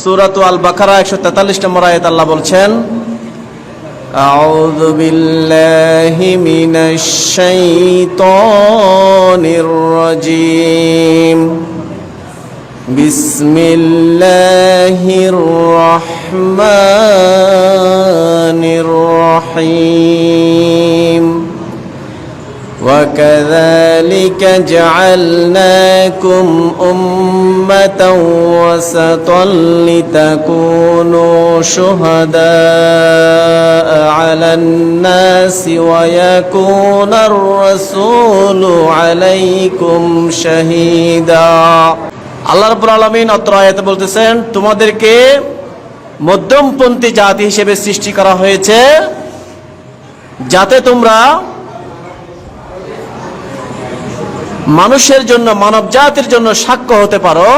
সূরাত আল বাকারা 143 নম্বর আয়াত আল্লাহ বলছেন, আউযু বিল্লাহি মিনাশ শাইতানির রাজীম, বিসমিল্লাহির রহমানির রহিম। وكذلك جعلناكم أمة وسطا لتكونوا شهداء على الناس ويكون الرسول عليكم شهيدا। আল্লাহ রাব্বুল আলামিন অত্র আয়াতে বলতেছেন, তোমাদেরকে মধ্যমপন্থী জাতি হিসেবে সৃষ্টি করা হয়েছে যাতে তোমরা মানুষের জন্য, মানব জাতির জন্য সাক্ষ্য হতে পারো,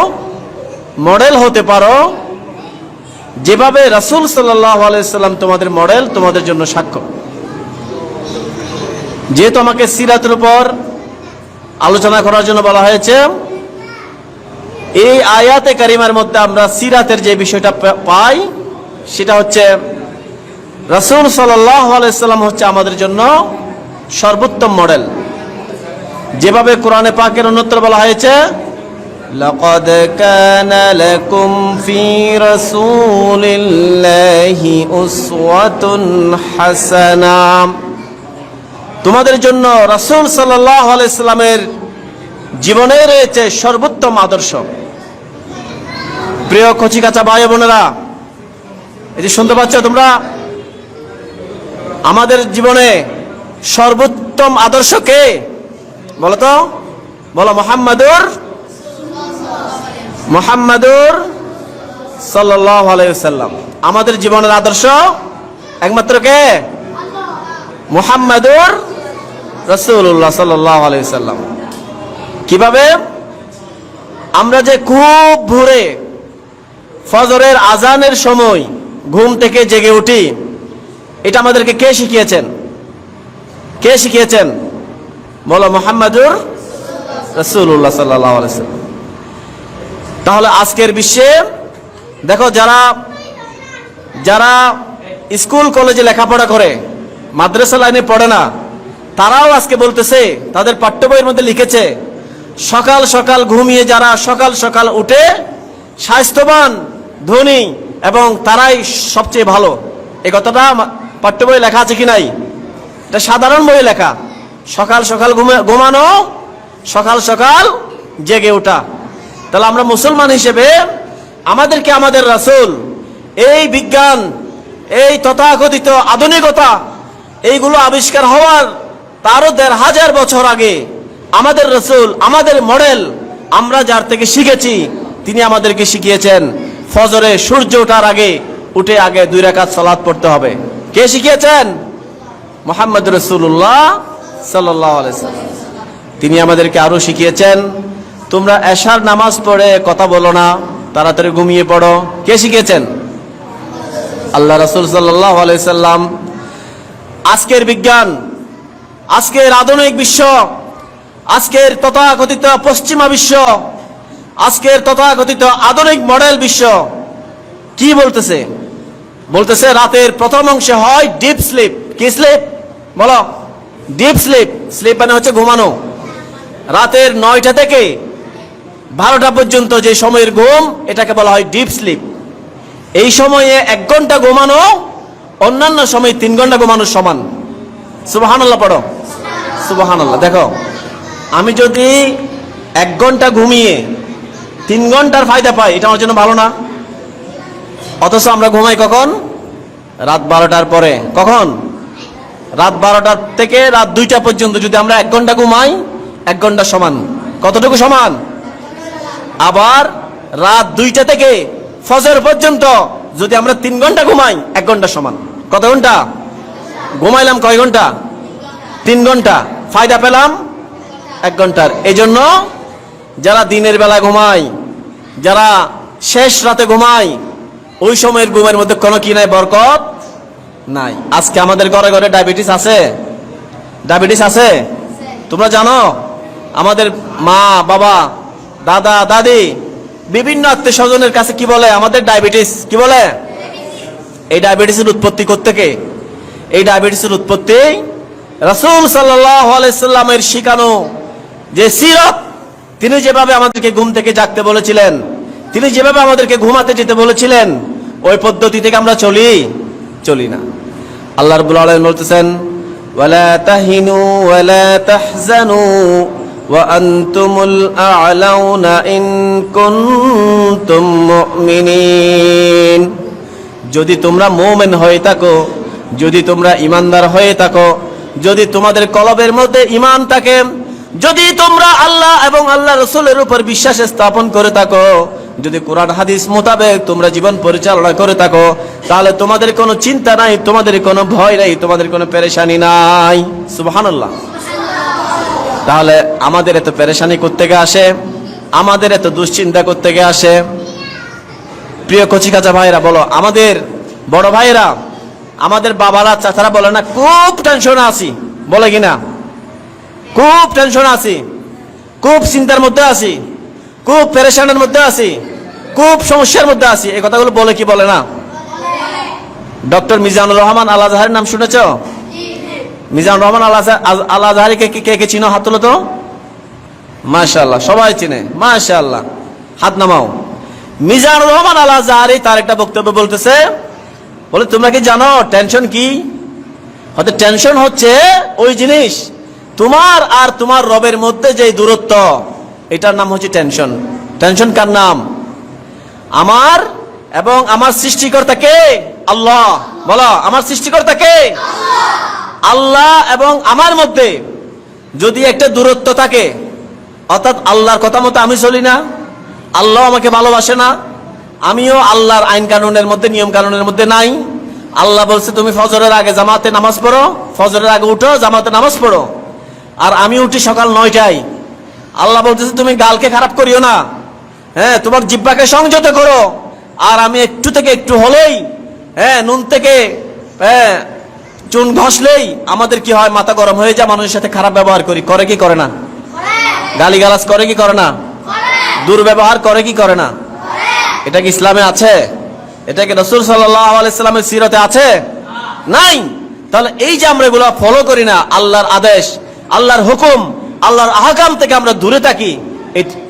মডেল হতে পারো। যেভাবে রাসূল সাল্লাল্লাহু আলাইহি সাল্লাম তোমাদের মডেল, তোমাদের জন্য সাক্ষ্য। যেহেতু আমাকে সিরাতের উপর আলোচনা করার জন্য বলা হয়েছে, এই আয়াতে কারিমার মধ্যে আমরা সিরাতের যে বিষয়টা পাই সেটা হচ্ছে রাসূল সাল্লাল্লাহু আলাইহি সাল্লাম হচ্ছে আমাদের জন্য সর্বোত্তম মডেল। যেভাবে কোরআনে পাকের অন্যত্র বলা হয়েছে, লাকাদ কানা লাকুম ফি রাসূলিল্লাহি উসওয়াতুন হাসানা, তোমাদের জন্য রাসূল সাল্লাল্লাহু আলাইহি সাল্লামের জীবনে রয়েছে সর্বোত্তম আদর্শ। প্রিয় কচিকাঁচা ভাই বোনেরা, এটি শুনতে পাচ্ছ তোমরা? আমাদের জীবনে সর্বোত্তম আদর্শ কে বলো তো? বলো, মুহাম্মাদুর সাল্লাল্লাহু আলাইহি ওয়াসাল্লাম। আমাদের জীবনের আদর্শ একমাত্র কে? মুহাম্মাদুর রাসূলুল্লাহ সাল্লাল্লাহু আলাইহি ওয়াসাল্লাম। কিভাবে? আমরা যে খুব ভোরে ফজরের আজানের সময় ঘুম থেকে জেগে উঠি, এটা আমাদেরকে কে শিখিয়েছেন? কে শিখিয়েছেন? বলো, মুহাম্মাদুর রাসূলুল্লাহ সাল্লাল্লাহু আলাইহি ওয়াসাল্লাম। তাহলে আজকের বিশ্বে দেখো, যারা স্কুল কলেজে লেখাপড়া করে, মাদ্রাসা লাইনে পড়ে না, তারাও আজকে বলতেছে, তাদের পাঠ্য বইয়ের মধ্যে লিখেছে, সকাল সকাল ঘুমিয়ে যারা সকাল সকাল উঠে স্বাস্থ্যবান, ধনী এবং তারাই সবচেয়ে ভালো। এই কথাটা পাঠ্য বই লেখা আছে কি নাই? এটা সাধারণ বই লেখা। সকাল সকাল ঘুমানো, সকাল সকাল জেগে ওঠা। তাহলে আমরা মুসলমান হিসেবে আমাদেরকে আমাদের রাসূল এই বিজ্ঞান, এই তথাকথিত আধুনিকতা, এইগুলো আবিষ্কার হওয়ার তারও ১৫০০ বছর আগে আমাদের রাসূল, আমাদের মডেল, আমরা যার থেকে শিখেছি, তিনি আমাদেরকে শিখিয়েছেন ফজরে সূর্য ওঠার আগে উঠে আগে 2 রাকাত সালাত পড়তে হবে। কে শিখিয়েছেন? মুহাম্মদুর রাসূলুল্লাহ সাল্লাল্লাহু আলাইহি ওয়াসাল্লাম। তিনি আমাদেরকে আরো শিখিয়েছেন, তোমরা এশার নামাজ পড়ে কথা বলো না, তাড়াতাড়ি ঘুমিয়ে পড়ো। কে শিখিয়েছেন? আল্লাহ রাসূল সাল্লাল্লাহু আলাইহি সাল্লাম। আজকের বিজ্ঞান, আজকের আধুনিক বিশ্ব, আজকের তথাকথিত পশ্চিমা বিশ্ব, আজকের তথাকথিত আধুনিক মডেল বিশ্ব কি বলতেছে? বলতেছে রাতের প্রথম অংশে হয় ডিপ স্লিপ। কি স্লিপ? বলো, ডিপ স্লিপ। স্লিপ মানে হচ্ছে ঘুমানো। রাতের 9টা থেকে 12টা পর্যন্ত যে সময়ের ঘুম, এটাকে বলা হয় ডিপ স্লিপ। এই সময়ে 1 ঘন্টা ঘুমানো অন্যান্য সময় 3 ঘন্টা ঘুমানোর সমান। সুবহানাল্লাহ পড়ো, সুবহানাল্লাহ। দেখো, আমি যদি 1 ঘন্টা ঘুমিয়ে 3 ঘন্টার ফায়দা পাই, এটা আমার জন্য ভালো না? অথচ আমরা ঘুমাই কখন? রাত 12টার পরে। কখন? রাত 12টার থেকে রাত 2টা পর্যন্ত যদি আমরা 1 ঘন্টা ঘুমাই, 1 ঘন্টা সমান কতটুকু সমান? আবার রাত 2টা থেকে ফজর পর্যন্ত যদি আমরা 3 ঘন্টা ঘুমাই, 1 ঘন্টা সমান। কত ঘন্টা ঘুমাইলাম? কয় ঘন্টা? 3 ঘন্টা। ফায়দা পেলাম 1 ঘন্টার। এই জন্য যারা দিনের বেলা ঘুমায়, যারা শেষ রাতে ঘুমায়, ওই সময়ের ঘুমের মধ্যে কোনো কি নাই? বরকত নাই। আজকে আমাদের ঘরে ঘরে ডায়াবেটিস আছে। ডায়াবেটিস আছে, তোমরা জানো? আমাদের মা বাবা, দাদা দাদি বিভিন্ন আত্মীয় স্বজনের কাছে কি বলে? আমাদের ডায়াবেটিস। কি বলে? এই ডায়াবেটিসের উৎপত্তি কোত্থেকে? এই ডায়াবেটিসের উৎপত্তি রাসূল সাল্লাল্লাহু আলাইহি সাল্লামের শিখানো যে সিরাত, তিনি যেভাবে আমাদেরকে ঘুম থেকে জাগতে বলেছিলেন, তিনি যেভাবে আমাদেরকে ঘুমাতে যেতে বলেছিলেন, ওই পদ্ধতি থেকে আমরা চলি না। আল্লাহ রাব্বুল আলামিন বলতেছেন, ওয়ালা তাহিনু ওয়ালা তাহজানু ওয়া আনতুমুল আ'লাউনা ইন কুনতুম মুমিনিন। যদি তোমরা মুমিন হয়ে থাকো, যদি তোমরা ঈমানদার হয়ে থাকো, যদি তোমাদের কলবের মধ্যে ঈমান থাকে, যদি তোমরা আল্লাহ এবং আল্লাহ রাসূলের উপর বিশ্বাস স্থাপন করে থাকো, যদি কোরআন হাদিস মোতাবেক তোমরা জীবন পরিচালনা করে থাকো, তাহলে তোমাদের কোনো চিন্তা নাই, তোমাদের কোনো ভয় নাই, তোমাদের কোনো পেরেশানি নাই। সুবহানাল্লাহ। তাহলে আমাদের এত পেরেশানি কোত্থেকে আসে? আমাদের এত দুশ্চিন্তা কোত্থেকে আসে? প্রিয় কচি কাঁচা ভাইরা, বলো, আমাদের বড় ভাইরা, আমাদের বাবারা, চাচারা বলে না খুব টেনশনে আছি, বলে কিনা? খুব টেনশনে আছি, খুব চিন্তার মধ্যে আছি, খুব পেরেশানের মধ্যে আছি, খুব সমস্যার মধ্যে আছি। এই কথাগুলো বলে কি বলে না? ডক্টর মিজানুর রহমান আল আজহারের নাম শুনেছ? মিজানুর রহমান আল আজহারিকে কে কে চিনো? হাত তোলো তো। মাশাআল্লাহ, সবাই চিনে। মাশাআল্লাহ, হাত নামাও। মিজানুর রহমান আল আজহারি তার একটা বক্তব্য বলতেছে, বলে তোমরা কি জানো টেনশন কি? হয়তো টেনশন হচ্ছে ওই জিনিস, তোমার আর তোমার রবের মধ্যে যে দূরত্ব, এটার নাম হচ্ছে টেনশন। টেনশন কার নাম? আমার এবং আমার সৃষ্টিকর্তা কে? আল্লাহ। বলো, আমার সৃষ্টিকর্তা কে? আল্লাহ এবং আমার মধ্যে যদি একটা দূরত্ব থাকে, অর্থাৎ আল্লাহর কথা মতো আমি চলি না, আল্লাহ আমাকে ভালোবাসে না, আমিও আল্লাহর আইন কানুনের মধ্যে, নিয়ম কানুনের মধ্যে নাই। আল্লাহ বলছে তুমি ফজরের আগে জামাতে নামাজ পড়ো, ফজরের আগে উঠো, জামাতে নামাজ পড়ো, আর আমি উঠি সকাল 9টায়। আল্লাহ বলতেছে তুমি গালকে খারাপ করিও না, হ্যাঁ, তোমার জিহ্বাকে সংযত করো, আর আমি একটু থেকে একটু হলেই, হ্যাঁ, নুন থেকে চুন ঘষলেই আমাদের কি হয়? মাথা গরম হয়ে যায়, মানুষের সাথে খারাপ ব্যবহার করি। করে কি করে না? গালিগালাজ করে কি করে না? দুর্ব্যবহার করে কি করে না? এটা কি ইসলামে আছে? এটা কি রাসূল সাল্লাল্লাহু আলাইহি সাল্লামের সিরাতে আছে? নাই। তাহলে এই যে আমরা এগুলো ফলো করি না, আল্লাহর আদেশ, আল্লাহর হুকুম, আল্লাহর আহকাম থেকে আমরা দূরে থাকি,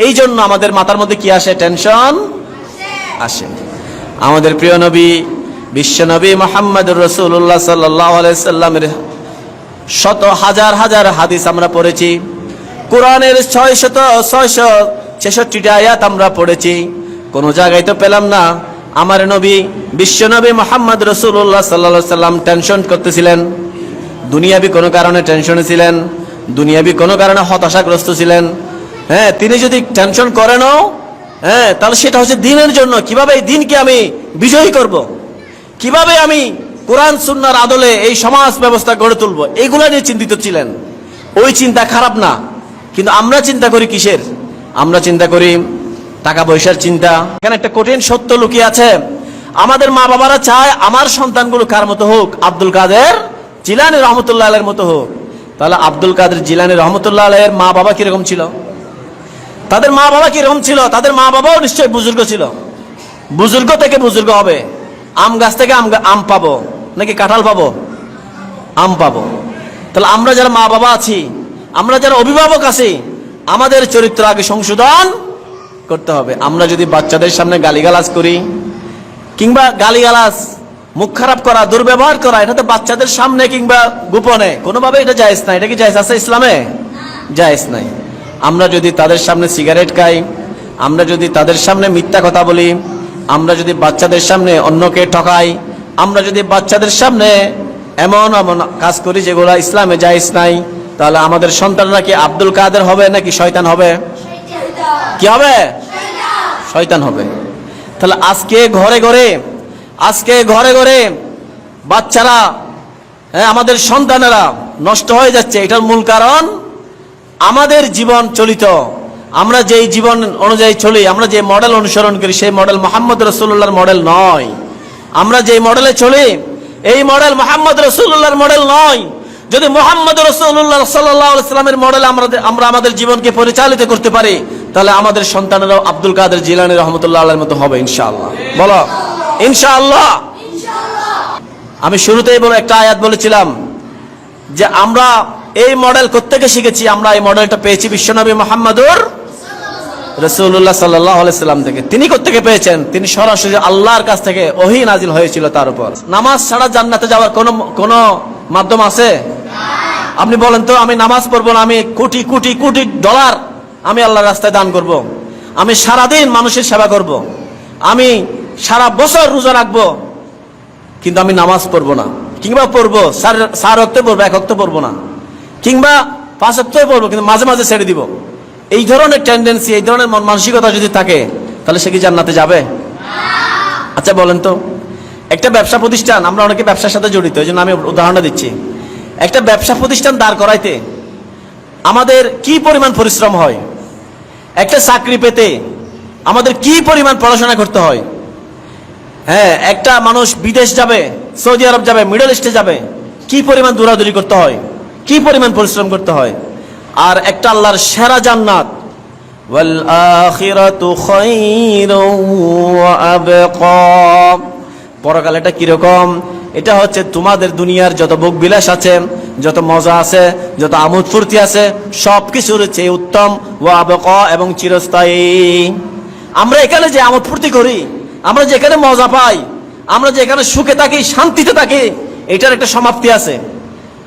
এই জন্য আমাদের মাথার মধ্যে কি আসে? টেনশন আসে। আমাদের প্রিয় নবী, বিশ্ব নবী মুহাম্মদুর রাসূলুল্লাহ সাল্লাল্লাহু আলাইহি সাল্লামের শত হাজার হাজার হাদিস আমরা পড়েছি, কোরআনের 666টা আয়াত আমরা পড়েছি। কোন জায়গায় তো পেলাম না আমার নবী, বিশ্ব নবী মুহাম্মদ রাসূলুল্লাহ সাল্লাল্লাহু আলাইহি সাল্লাম টেনশন করতেছিলেন। দুনিয়াবি কোনো কারণে টেনশনে ছিলেন, দুনিয়াবি কোনো কারণে হতাশাগ্রস্ত ছিলেন। হ্যাঁ, তিনি যদি টেনশন করেনও, হ্যাঁ, তাহলে সেটা হচ্ছে দিনের জন্য। কিভাবে এই দিনকে আমি বিজয়ী করব, কিভাবে আমি কোরআন সুন্নাহর আদলে এই সমাজ ব্যবস্থা গড়ে তুলব, এইগুলা নিয়ে চিন্তিত ছিলেন। ওই চিন্তা খারাপ না, কিন্তু আমরা চিন্তা করি কিসের? আমরা চিন্তা করি টাকা পয়সার চিন্তা। এখানে একটা কঠিন সত্য লুকিয়ে আছে। আমাদের মা বাবারা চায় আমার সন্তানগুলো কার মতো হোক? আব্দুল কাদের জিলানী রহমতুল্লাহ আলাইহির মতো হোক। তাহলে আব্দুল কাদের জিলানী রহমতুল্লাহ আলাইহির মা বাবা কিরকম ছিল? তাদের মা বাবা কিরকম ছিল? তাদের মা বাবাও নিশ্চয়ই বুজুর্গ ছিল। বুজুর্গ থেকে বুজুর্গ হবে। আম গাছ থেকে আম পাবো নাকি কাঁঠাল পাবো? আম পাবো। তাহলে আমরা যারা মা বাবা আছি, আমরা যারা অভিভাবক আছি, আমাদের চরিত্র আগে সংশোধন করতে হবে। আমরা যদি বাচ্চাদের সামনে গালিগালাজ করি, কিংবা গালিগালাজ, মুখ খারাপ করা, দুর্ব্যবহার করা, এটা তো বাচ্চাদের সামনে কিংবা গোপনে কোনোভাবে এটা জায়েজ নাই। এটা কি জায়েজ আছে ইসলামে? জায়েজ নাই। আমরা যদি তাদের সামনে সিগারেট খাই, আমরা যদি তাদের সামনে মিথ্যা কথা বলি, আমরা যদি বাচ্চাদের সামনে অন্যকে ঠকাই, আমরা যদি বাচ্চাদের সামনে এমন এমন কাজ করি যেগুলো ইসলামে জায়েজ নাই, তাহলে আমাদের সন্তানরা কি আব্দুল কাদের হবে নাকি শয়তান হবে? কি হবে? শয়তান হবে। তাহলে আজকে ঘরে ঘরে বাচ্চারা, আমাদের সন্তানেরা নষ্ট হয়ে যাচ্ছে। এটার মূল কারণ আমাদের জীবন চলিত, আমরা যেই জীবন অনুযায়ী চলি, আমরা যে মডেল অনুসরণ করি, সেই মডেল মুহাম্মদ রাসূলুল্লাহর মডেল নয়। আমরা যেই মডেলে চলি, এই মডেল মুহাম্মদ রাসূলুল্লাহর মডেল নয়। যদি মুহাম্মদ রাসূলুল্লাহ সাল্লাল্লাহু আলাইহি সাল্লামের মডেলে আমরা আমাদের জীবনকে পরিচালিত করতে পারি, তাহলে আমাদের সন্তানেরাও আব্দুল কাদের জিলানী রহমতুল্লাহ আলাইহির মতো হবে ইনশাআল্লাহ। বলো ইনশাআল্লাহ। আমি শুরুতেই একটা আয়াত বলেছিলাম যে আমরা এই মডেল কোত্থেকে শিখেছি? আমরা এই মডেলটা পেয়েছি বিশ্বনবী মুহাম্মদুর রাসূলুল্লাহ সাল্লাল্লাহু আলাইহি সাল্লাম থেকে। তিনি কোত্থেকে পেয়েছেন? তিনি সরাসরি আল্লাহর কাছ থেকে ওহী নাজিল হয়েছিল তার উপর। নামাজ ছাড়া জান্নাতে যাওয়ার কোনো মাধ্যম আছে? আপনি বলেন তো, আমি নামাজ পড়বো না, আমি কোটি কোটি কোটি ডলার আমি আল্লাহর রাস্তায় দান করব, আমি সারাদিন মানুষের সেবা করব, আমি সারা বছর রোজা রাখবো, কিন্তু আমি নামাজ পড়বো না, কিংবা পড়বো 4 ওয়াক্ত পড়বো, 1 ওয়াক্ত পড়বো না, কিংবা 5 ওয়াক্তই পড়বো কিন্তু মাঝে মাঝে ছেড়ে দিব, এই ধরনের টেন্ডেন্সি, এই ধরনের মানসিকতা যদি থাকে, তাহলে সে কি জান্নাতে যাবে? আচ্ছা বলেন তো, একটা ব্যবসা প্রতিষ্ঠান, আমরা অনেকে ব্যবসার সাথে জড়িত, এই জন্য আমি উদাহরণটা দিচ্ছি। একটা ব্যবসা প্রতিষ্ঠান দাঁড় করাইতে আমাদের কি পরিমাণ পরিশ্রম হয়? একটা চাকরি পেতে আমাদের কি পরিমাণ পড়াশোনা করতে হয়? হ্যাঁ, একটা মানুষ বিদেশ যাবে, সৌদি আরব যাবে, মিডল ইস্টে যাবে, কি পরিমাণ দৌড়াদৌড়ি করতে হয়, কি পরিমাণ পরিশ্রম করতে হয়। আর একটা আল্লাহর সেরা জান্নাত, ওয়াল আখিরাতু খায়রু ওয়া আবকা, পরকাল এটা কিরকম? এটা হচ্ছে তোমাদের দুনিয়ার যত ভোগ বিলাস আছে, যত মজা আছে, যত আমোদ ফুর্তি আছে, সবকিছুর চেয়ে উত্তম, ওয়া আবকা, এবং চিরস্থায়ী। আমরা এখানে যে আমোদ ফুর্তি করি, আমরা যেখানে মজা পাই, আমরা যেখানে সুখে থাকি, শান্তিতে থাকি, এটার একটা সমাপ্তি আছে।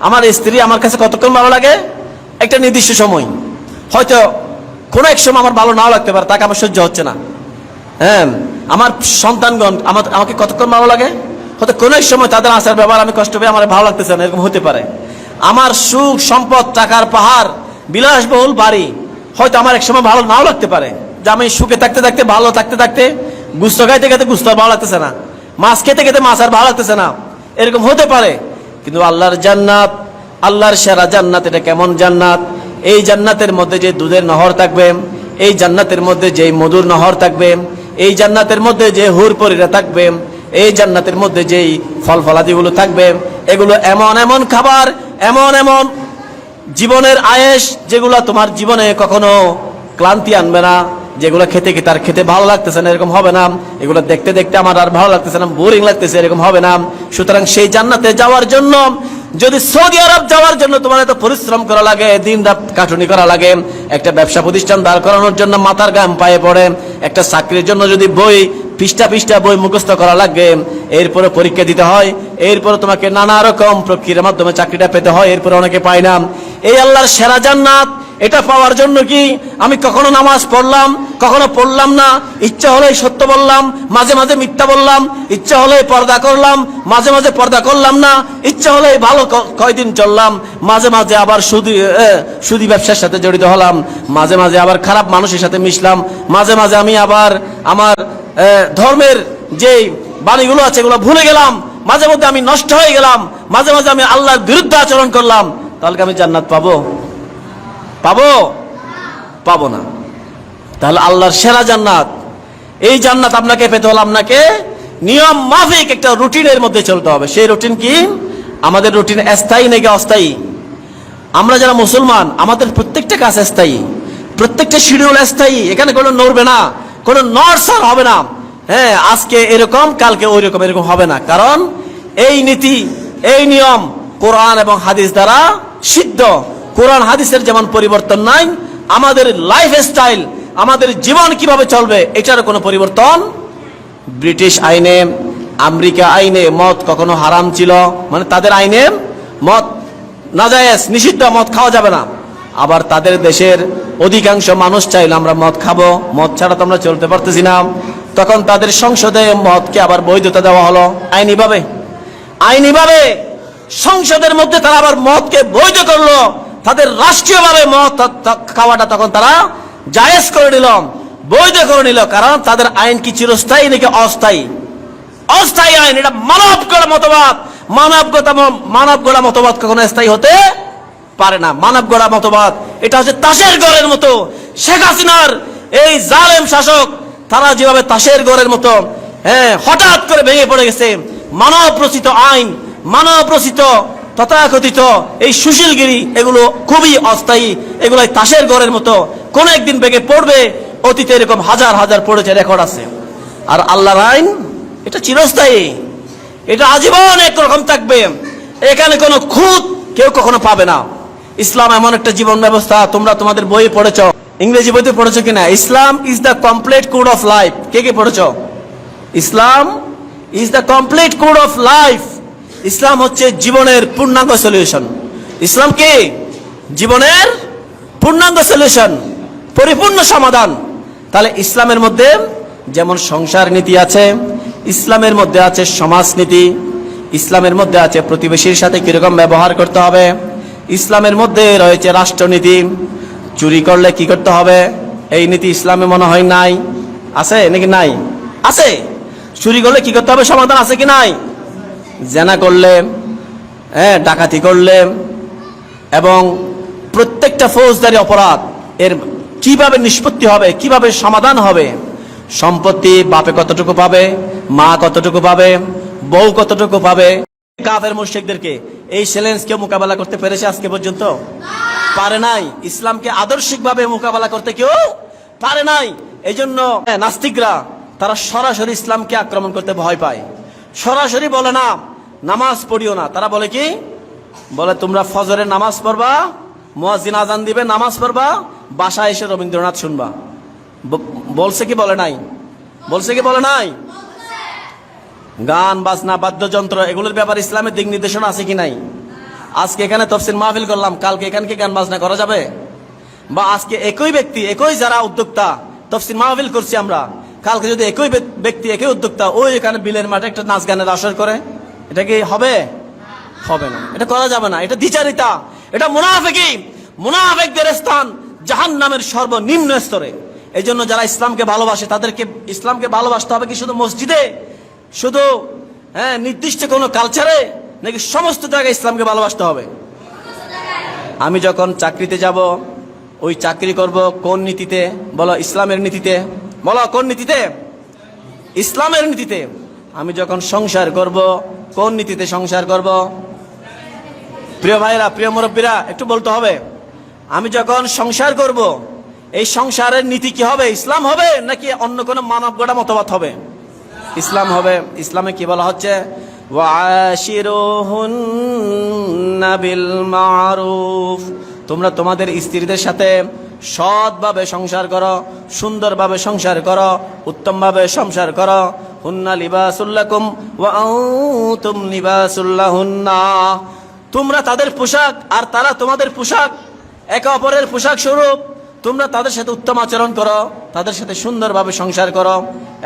আমার স্ত্রী আমার কাছে কতক্ষণ ভালো লাগে? একটা নির্দিষ্ট সময়। হয়তো কোনো এক সময় আমার ভালো নাও লাগতে পারে, তাকে আমার সহ্য হচ্ছে না। হ্যাঁ, আমার সন্তানগণ আমাকে কতক্ষণ ভালো লাগে? হয়তো কোনো এক সময় তাদের আচার ব্যবহার আমি কষ্ট পেয়ে আমার ভালো লাগতেছে না, এরকম হতে পারে। আমার সুখ সম্পদ, টাকার পাহাড়, বিলাসবহুল বাড়ি হয়তো আমার এক সময় ভালো নাও লাগতে পারে, যে আমি সুখে থাকতে থাকতে, ভালো থাকতে থাকতে, গুস্ত খাইতে খাইতে গুস্ত আর ভালো লাগতেছে না, মাছ খেতে খেতে মাছ আর ভালো লাগতেছে না, এরকম হতে পারে। কিন্তু আল্লাহর জান্নাত, আল্লাহর সেরা জান্নাত, এটা কেমন জান্নাত? এই জান্নাতের মধ্যে যে দুধের নহর থাকবে, এই জান্নাতের মধ্যে যে মধুর নহর থাকবে, এই জান্নাতের মধ্যে যে হুর পরীরা থাকবে, এই জান্নাতের মধ্যে যেই ফল ফলাদিগুলো থাকবে, এগুলো এমন এমন খাবার, এমন এমন জীবনের আয়েশ, যেগুলো তোমার জীবনে কখনো ক্লান্তি আনবে না, যেগুলো খেতে খেতে আর খেতে ভালো লাগতেছে না, এরকম হবে না। এগুলো দেখতে দেখতে আমার আর ভালো লাগতেছে না, বোরিং লাগতেছে, এরকম হবে না। সুতরাং সেই জান্নাতে যাওয়ার জন্য, যদি সৌদি আরব যাওয়ার জন্য তোমার এত পরিশ্রম করা লাগে, দিন রাত খাটুনি করা লাগে, একটা ব্যবসা প্রতিষ্ঠান দাঁড় করানোর জন্য মাথার ঘাম পায়ে পড়ে, একটা চাকরির জন্য যদি পৃষ্ঠা পৃষ্ঠা বই মুখস্থ করা লাগে, এরপরে পরীক্ষা দিতে হয়, এরপরে তোমাকে নানা রকম প্রক্রিয়ার মাধ্যমে চাকরিটা পেতে হয়, এরপরে অনেকে পায় না। এই আল্লাহর সেরা জান্নাত, এটা পাওয়ার জন্য কি আমি কখনো নামাজ পড়লাম, কখনো পড়লাম না, ইচ্ছা হলেই সত্য বললাম, মাঝে মাঝে মিথ্যা বললাম, ইচ্ছা হলেই পর্দা করলাম, মাঝে মাঝে পর্দা করলাম না, ইচ্ছা হলেই ভালো কয়দিন চললাম, মাঝে মাঝে আবার সুদি ব্যবসার সাথে জড়িত হলাম, মাঝে মাঝে আবার খারাপ মানুষের সাথে মিশলাম, মাঝে মাঝে আমি আবার আমার ধর্মের যে বাণীগুলো আছে এগুলো ভুলে গেলাম, মাঝে মধ্যে আমি নষ্ট হয়ে গেলাম, মাঝে মাঝে আমি আল্লাহর বিরুদ্ধে আচরণ করলাম, তাহলে কি আমি জান্নাত পাবো? পাবো না। তাহলে আল্লাহর সেরা জান্নাত, এই জান্নাত আপনাকে পেতে হলে আপনাকে নিয়ম মাফিক একটা রুটিনের মধ্যে চলতে হবে। সেই রুটিন কি? আমাদের রুটিন স্থায়ী নাকি অস্থায়ী? আমরা যারা মুসলমান, আমাদের প্রত্যেকটা কাজ স্থায়ী, প্রত্যেকটা শিডিউল স্থায়ী, এখানে কোনো নড়বে না, কোনো নড়চড় হবে না। হ্যাঁ, আজকে এরকম, কালকে ওই রকম, এরকম হবে না। কারণ এই নীতি, এই নিয়ম কোরআন এবং হাদিস দ্বারা সিদ্ধ। কোরআন হাদিসের যেমন পরিবর্তন নাই, আমাদের লাইফ স্টাইল, আমাদের জীবন কিভাবে চলবে, এটারও কোনো পরিবর্তন। ব্রিটিশ আইনে, আমেরিকা আইনে মদ কখনো হারাম ছিল, মানে তাদের আইনে মদ নাজায়েজ, নিষিদ্ধ, মদ খাওয়া যাবে না। আবার তাদের দেশের অধিকাংশ মানুষ চাইলে আমরা মদ খাবো, মদ ছাড়া তো আমরা চলতে পারতেছি না, তখন তাদের সংসদে মদকে আবার বৈধতা দেওয়া হলো আইনিভাবে সংসদের মধ্যে তারা আবার মদকে বৈধ করলো, তাদের রাষ্ট্রীয়ভাবে মদ খাওয়াটা তখন তারা জায়েজ করে নিল, বৈধ করে নিল। কারণ তাদের আইন কি চিরস্থায়ী নাকি অস্থায়ী? অস্থায়ী আইন। এটা মানব গড়া মতবাদ। মানব গড়া মতবাদ কখনো স্থায়ী হতে পারে না। মানব গড়া মতবাদ এটা হচ্ছে তাসের ঘরের মতো। শেখ হাসিনার এই জালেম শাসক, তারা যেভাবে তাসের ঘরের মতো হঠাৎ করে ভেঙে পড়ে গেছে, মানব রচিত আইন, মানব রচিত তথাকথিত এই সুশীলগিরি এগুলো খুবই অস্থায়ী, এগুলো তাসের ঘরের মতো, কোন একদিন ভেঙে পড়বে। অতীতে এরকম হাজার হাজার পড়েছে, রেকর্ড আছে। আর আল্লাহর আইন এটা চিরস্থায়ী, এটা আজীবন একরকম থাকবে। এখানে কোনো খুঁত কেউ কখনো পাবে না। ইসলাম এমন একটা জীবন ব্যবস্থা, তোমরা তোমাদের বইয়ে পড়েছ, ইংরেজি বইতে পড়েছো কিনা, Islam is the complete code of life. কে কে পড়েছ? Islam is the complete code of life. ইসলাম হচ্ছে জীবনের পূর্ণাঙ্গ সলিউশন। ইসলাম কি? জীবনের পূর্ণাঙ্গ সলিউশন, পরিপূর্ণ সমাধান। তাহলে ইসলামের মধ্যে যেমন সংসার নীতি আছে, ইসলামের মধ্যে আছে সমাজনীতি, ইসলামের মধ্যে আছে প্রতিবেশীর সাথে কিরকম ব্যবহার করতে হবে, ইসলামের মধ্যে রয়েছে রাষ্ট্রনীতি, চুরি করলে কি করতে হবে, এই নীতি ইসলামে মনে হয় নাই। আছে নাকি নাই? আছে। চুরি করলে কি করতে হবে সমাধান আছে কি নাই? জেনা করলে, ডাকাতি করলে, এবং প্রত্যেকটা ফৌজদারি অপরাধ এর কিভাবে নিষ্পত্তি হবে, কিভাবে সমাধান হবে, সম্পত্তি বাপে কতটুকু পাবে, মা কতটুকু পাবে, বউ কতটুকু পাবে। কাফের মুশরিকদেরকে এই চ্যালেঞ্জ কেউ মোকাবেলা করতে পেরেছে আজকে পর্যন্ত? পারে নাই। ইসলামকে আদর্শিকভাবে মোকাবেলা করতে কেউ পারে নাই। এই জন্য নাস্তিকরা তারা সরাসরি ইসলামকে আক্রমণ করতে ভয় পায়। সরাসরি বলে না নামাজ পড়িও না, তারা বলে কি? বলে তোমরা ফজরের নামাজ পড়বা, মুয়াজ্জিন আজান দিবে, নামাজ পড়বা, বাসায় এসে রবীন্দ্রনাথ শুনবা। বলছে কি বলে নাই? বলছে কি বলে নাই? গান বাজনা বাদ্যযন্ত্র এগুলোর ব্যাপারে ইসলামের দিক নির্দেশনা আছে কি নাই? আজকে এখানে তফসির মাহফিল করলাম, কালকে এখানে কি গান বাজনা করা যাবে? বা আজকে একই ব্যক্তি, একই যারা উদ্যোক্তা তফসির মাহফিল করছি আমরা, কালকে যদি একই ব্যক্তি, একই উদ্যোক্তা ওই এখানে বিলের মাঠে একটা নাচ গানের আসর করে, এটা কি হবে? হবে না, এটা করা যাবে না। এটা দ্বিচারিতা, এটা মুনাফিকি। মুনাফিকদের স্থান জাহান্নামের সর্বনিম্ন স্তরে। এই জন্য যারা ইসলামকে ভালোবাসে তাদেরকে ইসলামকে ভালোবাসতে হবে কি শুধু মসজিদে, শুধু নির্দিষ্ট কোনো কালচারে, নাকি সমস্ত জায়গায় ইসলামকে ভালোবাসতে হবে? আমি যখন চাকরিতে যাব, ওই চাকরি করব কোন নীতিতে? বলো ইসলামের নীতিতে। বলো কোন নীতিতে? ইসলামের নীতিতে। আমি যখন সংসার করব কোন নীতিতে সংসার করব? প্রিয় ভাইরা, প্রিয় মুরব্বীরা, একটু বলতে হবে। আমি যখন সংসার করব এই সংসারের নীতি কি হবে? ইসলাম হবে নাকি অন্য কোনো মানব গড়া মতবাদ হবে? ইসলাম হবে। ইসলামে কি বলা হচ্ছে? ওয়াশিরুহুন্না বিল মারুফ। তোমরা তোমাদের স্ত্রীদের সাথে সৎভাবে সংসার করো, সুন্দরভাবে সংসার করো, উত্তমভাবে সংসার করো। হুন্না লিবাসুল লাকুম ওয়া আনতুম লিবাসুল লাহুন্না। তোমরা তাদের পোশাক আর তারা তোমাদের পোশাক, একে অপরের পোশাক স্বরূপ। তোমরা তাদের সাথে উত্তম আচরণ করো, তাদের সাথে সুন্দরভাবে সংসার করো।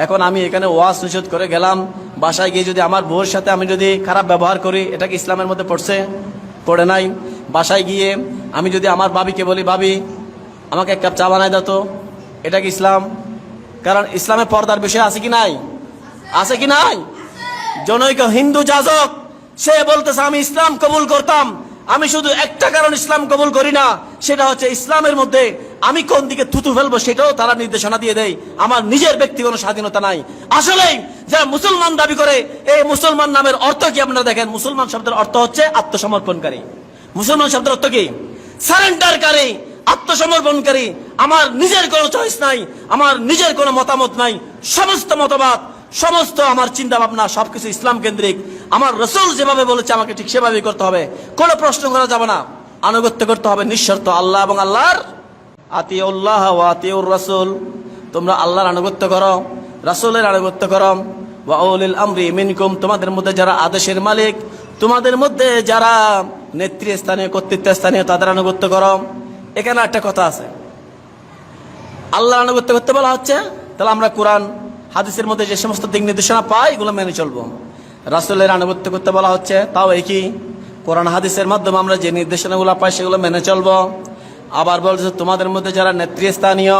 এখন আমি এখানে ওয়াজ নিষেধ করে গেলাম, বাসায় গিয়ে যদি আমার বউর সাথে আমি যদি খারাপ ব্যবহার করি, এটা কি ইসলামের মধ্যে পড়ছে? পড়ে নাই। বাসায় গিয়ে আমি যদি আমার ভাবিকে বলি, ভাবি আমাকে এক কাপ চা বানায় দাও তো, এটা কি ইসলাম? কারণ ইসলামে পর্দার বিষয় আছে কি নাই? আছে কি নাই? জনৈক হিন্দু যাজক সে বলতেছে আমি ইসলাম কবুল করতাম, আমি শুধু একটা কারণ ইসলাম কবুল করি না, সেটা হচ্ছে ইসলামের মধ্যে আমি কোন দিকে থুতু ফেলবো সেটাও তারা নির্দেশনা দিয়ে দেয়। আমার নিজের ব্যক্তিগত স্বাধীনতা নাই। আসলেই যারা মুসলমান দাবি করে, এই মুসলমান নামের অর্থ কি আপনারা দেখেন? মুসলমান শব্দের অর্থ হচ্ছে আত্মসমর্পণকারী। মুসলমান শব্দের অর্থ কি? সারেন্ডারকারী, আত্মসমর্পণকারী। আমার নিজের কোনো চয়েস নাই, আমার নিজের কোনো মতামত নাই। সমস্ত মতবাদ, সমস্ত আমার চিন্তা ভাবনা সবকিছু ইসলাম কেন্দ্রিক। আমার রাসূল যেভাবে বলেছে আমাকে ঠিক সেভাবেই করতে হবে, কোনো প্রশ্ন করা যাবে না। আনুগত্য করতে হবে নিঃশর্ত আল্লাহ এবং আল্লাহর। আতিউল্লাহ ওয়া আতিউর রাসূল। তোমরা আল্লাহর আনুগত্য করো, রাসূলের আনুগত্য করো। ওয়া উলিল আমরি মিনকুম। তোমাদের মধ্যে যারা আদেশের মালিক, তোমাদের মধ্যে যারা নেতৃস্থানীয়, কর্তৃত্বস্থানীয়, তাদের আনুগত্য করো। এখানে একটা কথা আছে, আল্লাহর আনুগত্য করতে বলা হচ্ছে, তাহলে আমরা কোরআন হাদিসের মধ্যে যে সমস্ত দিক নির্দেশনা পাই এগুলো মেনে চলবো। রাসূলের আনুগত্য করতে বলা হচ্ছে, তাও একই। কোরআন হাদিসের মাধ্যমে আমরা যে নির্দেশনাগুলো পাই সেগুলো মেনে চলবো। আবার বলছে তোমাদের মধ্যে যারা নেতৃস্থানীয়,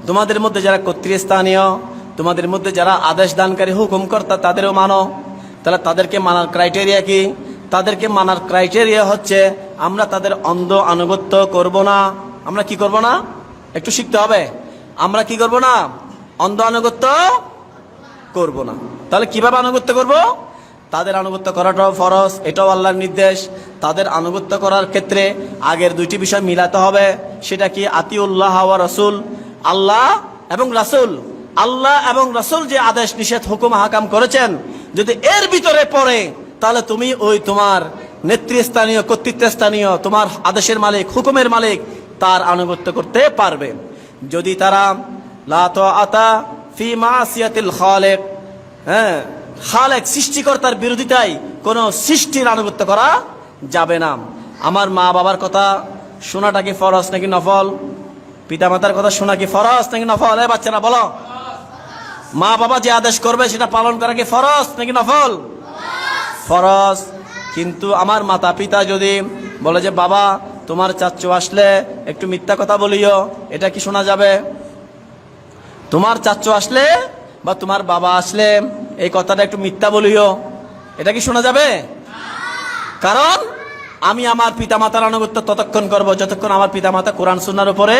তোমাদের মধ্যে যারা কর্তৃস্থানীয়, তোমাদের মধ্যে যারা আদেশ দানকারী, হুকুমকর্তা, তাদেরও মানো। তাহলে তাদেরকে মানার ক্রাইটেরিয়া কি? তাদেরকে মানার ক্রাইটেরিয়া হচ্ছে আমরা তাদের অন্ধ আনুগত্য করব না। আমরা কি করব না? একটু শিখতে হবে। আমরা কি করব না? অন্ধ আনুগত্য করব না। তাহলে কিভাবে আনুগত্য করব? তাদের আনুগত্য করাটাও ফরজ, এটাও আল্লাহর নির্দেশ। তাদের আনুগত্য করার ক্ষেত্রে আগের দুইটি বিষয় মিলাতে হবে। সেটা কি? আতিউল্লাহ ওয়া রাসূল, আল্লাহ এবং রাসূল। আল্লাহ এবং রাসূল যে আদেশ নিষেধ হুকুম হাকাম করেছেন, যদি এর ভিতরে পড়ে তাহলে তুমি ওই তোমার নেতৃস্থানীয় কর্তৃত্বস্থানীয় তোমার আদেশের মালিক হুকুমের মালিক তার আনুগত্য করতে পারবে। যদি তারা লা তাআতা ফি মাসিয়াতিল খালিক, হ্যাঁ, খালেক সৃষ্টিকর্তার বিরোধিতায় কোনো সৃষ্টির আনুগত্য করা যাবে না। আমার মা বাবার কথা শোনাটা কি ফরজ নাকি নফল? পিতামাতার কথা শোনা কি ফরজ নাকি নফল? বাচ্চারা বলো, মা বাবা যে আদেশ করবে সেটা পালন করা কি ফরজ নাকি নফল? ফরজ। কিন্তু আমার মাতা পিতা যদি বলে যে বাবা তোমার চাচ্চু আসলে একটু মিথ্যা কথা বলিও, এটা কি শোনা যাবে? তোমার চাচ্চু আসলে বা তোমার বাবা আসলে এই কথাটা একটু মিথ্যা বলিও, এটা কি শোনা যাবে? কারণ আমি আমার পিতামাতার আনুগত্য ততক্ষণ করব যতক্ষণ আমার পিতামাতা কোরআন সুন্নাহর উপরে